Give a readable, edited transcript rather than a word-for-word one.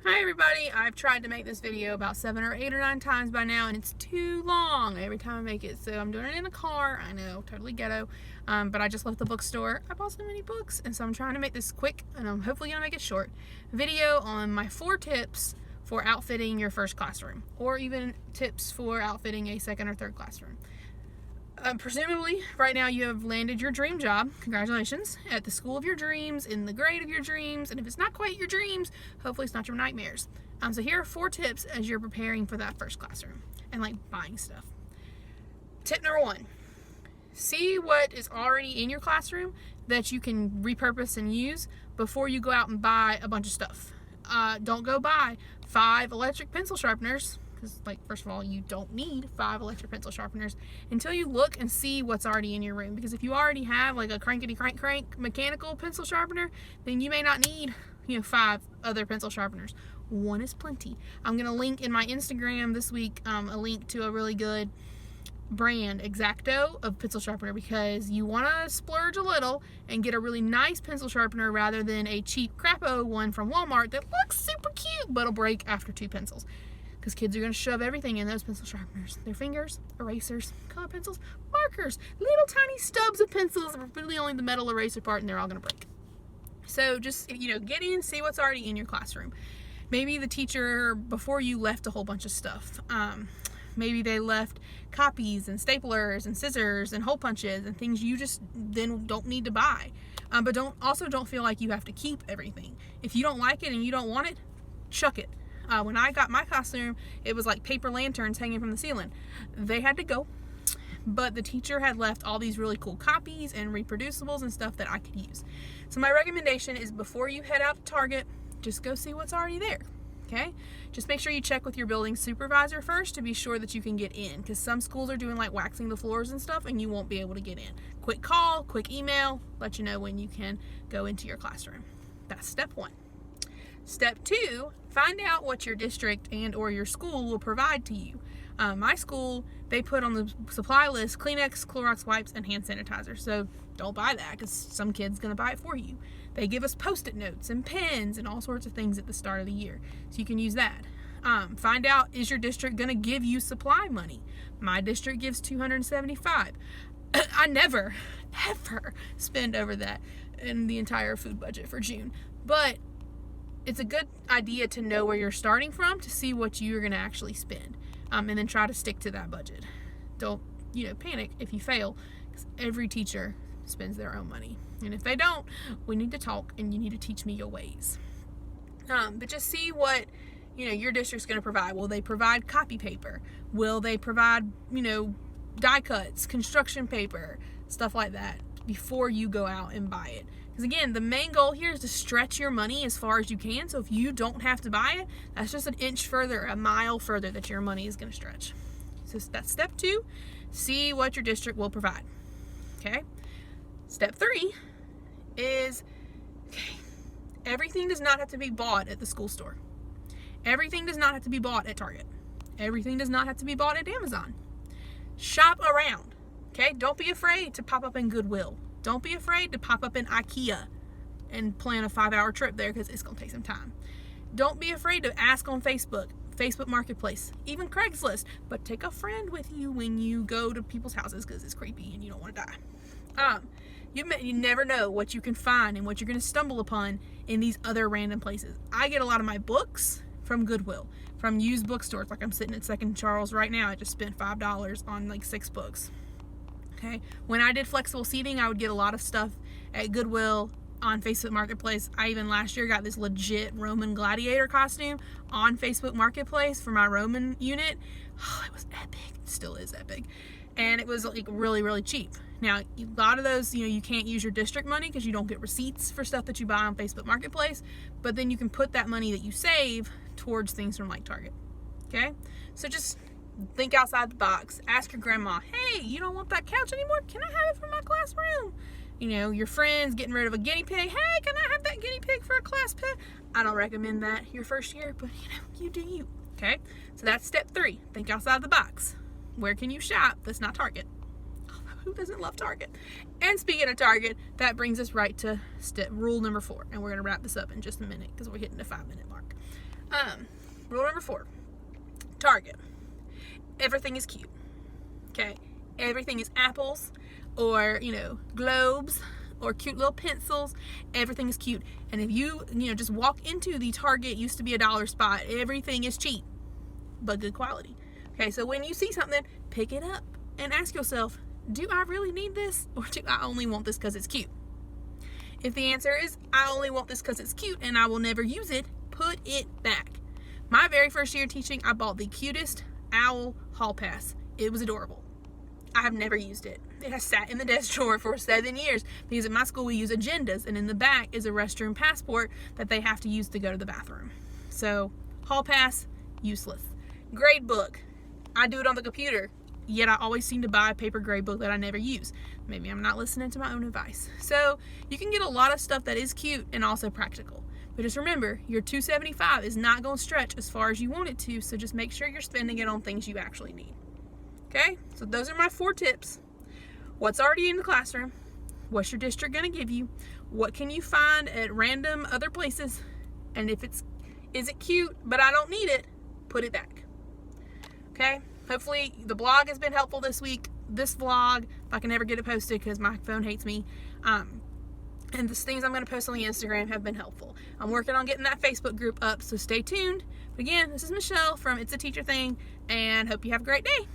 Hi everybody, I've tried to make this video about 7 or 8 or 9 times by now and it's too long every time I make it, so I'm doing it in the car. I know, totally ghetto, but I just left the bookstore. I bought so many books, and so I'm trying to make this quick, and I'm hopefully going to make it short, video on my 4 tips for outfitting your first classroom, or even tips for outfitting a second or third classroom. Presumably, right now you have landed your dream job. Congratulations, at the school of your dreams, in the grade of your dreams, and if it's not quite your dreams, hopefully it's not your nightmares. So here are 4 tips as you're preparing for that first classroom and like buying stuff. Tip number 1, see what is already in your classroom that you can repurpose and use before you go out and buy a bunch of stuff. Don't go buy 5 electric pencil sharpeners, because, first of all, you don't need 5 electric pencil sharpeners until you look and see what's already in your room. Because if you already have like a crankety crank mechanical pencil sharpener, then you may not need 5 other pencil sharpeners. 1 is plenty. I'm gonna link in my Instagram this week a link to a really good brand, X-Acto, of pencil sharpener, because you want to splurge a little and get a really nice pencil sharpener rather than a cheap crapo one from Walmart that looks super cute but will break after 2 pencils. Because kids are going to shove everything in those pencil sharpeners. Their fingers, erasers, color pencils, markers, little tiny stubs of pencils, really only the metal eraser part, and they're all going to break. So just, get in, see what's already in your classroom. Maybe the teacher before you left a whole bunch of stuff. Maybe they left copies and staplers and scissors and hole punches and things you just then don't need to buy. But don't feel like you have to keep everything. If you don't like it and you don't want it, chuck it. When I got my classroom, it was like paper lanterns hanging from the ceiling. They had to go, but the teacher had left all these really cool copies and reproducibles and stuff that I could use. So my recommendation is, before you head out to Target, just go see what's already there. Okay? Just make sure you check with your building supervisor first to be sure that you can get in, because some schools are doing like waxing the floors and stuff and you won't be able to get in. Quick call, quick email, let you know when you can go into your classroom. That's step 1. Step 2, find out what your district and or your school will provide to you. My school, they put on the supply list Kleenex, Clorox wipes, and hand sanitizer. So don't buy that, because some kid's going to buy it for you. They give us Post-it notes and pens and all sorts of things at the start of the year. So you can use that. Find out, is your district going to give you supply money? My district gives $275. I never, ever spend over that in the entire food budget for June. But it's a good idea to know where you're starting from to see what you're going to actually spend, and then try to stick to that budget. Don't, panic if you fail, because every teacher spends their own money. And if they don't, we need to talk and you need to teach me your ways. But just see what, your district's going to provide. Will they provide copy paper? Will they provide, die cuts, construction paper, stuff like that, before you go out and buy it? Because again, the main goal here is to stretch your money as far as you can. So if you don't have to buy it, that's just an inch further, a mile further that your money is going to stretch. So that's step 2. See what your district will provide. Okay. Step 3 is, everything does not have to be bought at the school store. Everything does not have to be bought at Target. Everything does not have to be bought at Amazon. Shop around. Okay. Don't be afraid to pop up in Goodwill. Don't be afraid to pop up in IKEA and plan a 5-hour trip there, because it's going to take some time. Don't be afraid to ask on Facebook Marketplace, even Craigslist, but take a friend with you when you go to people's houses, because it's creepy and you don't want to die. You never know what you can find and what you're going to stumble upon in these other random places. I get a lot of my books from Goodwill, from used bookstores. Like I'm sitting at Second Charles right now. I just spent $5 on 6 books. Okay. When I did flexible seating, I would get a lot of stuff at Goodwill, on Facebook Marketplace. I even last year got this legit Roman gladiator costume on Facebook Marketplace for my Roman unit. Oh, it was epic. It still is epic. And it was really, really cheap. Now, a lot of those, you can't use your district money because you don't get receipts for stuff that you buy on Facebook Marketplace. But then you can put that money that you save towards things from Target. Okay? So just think outside the box. Ask your grandma, hey, you don't want that couch anymore? Can I have it for my classroom? Your friends getting rid of a guinea pig. Hey, can I have that guinea pig for a class pet? I don't recommend that your first year, but you do you. Okay? So that's step 3. Think outside the box. Where can you shop that's not Target? Oh, Who doesn't love Target? And speaking of Target, that brings us right to rule number 4. And we're going to wrap this up in just a minute because we're hitting the 5-minute mark. Rule number 4. Target. Everything is cute. Okay? Everything is apples or, globes or cute little pencils. Everything is cute. And if you just walk into the Target, used to be a dollar spot, everything is cheap, but good quality. Okay, so when you see something, pick it up and ask yourself, do I really need this, or do I only want this because it's cute? If the answer is, I only want this because it's cute and I will never use it, put it back. My very first year teaching, I bought the cutest owl hall pass. It was adorable. I have never used it. It has sat in the desk drawer for 7 years because at my school we use agendas, and in the back is a restroom passport that they have to use to go to the bathroom. So, hall pass, useless. Grade book. I do it on the computer, yet I always seem to buy a paper grade book that I never use. Maybe I'm not listening to my own advice. So, you can get a lot of stuff that is cute and also practical. But just remember, your $275 is not going to stretch as far as you want it to, so just make sure you're spending it on things you actually need. Okay, so those are my 4 tips. What's already in the classroom? What's your district going to give you? What can you find at random other places? And if is it cute, but I don't need it, put it back. Okay, hopefully the blog has been helpful this week. This vlog, if I can never get it posted because my phone hates me, and the things I'm going to post on the Instagram have been helpful. I'm working on getting that Facebook group up, so stay tuned. But again, this is Michelle from It's a Teacher Thing, and hope you have a great day.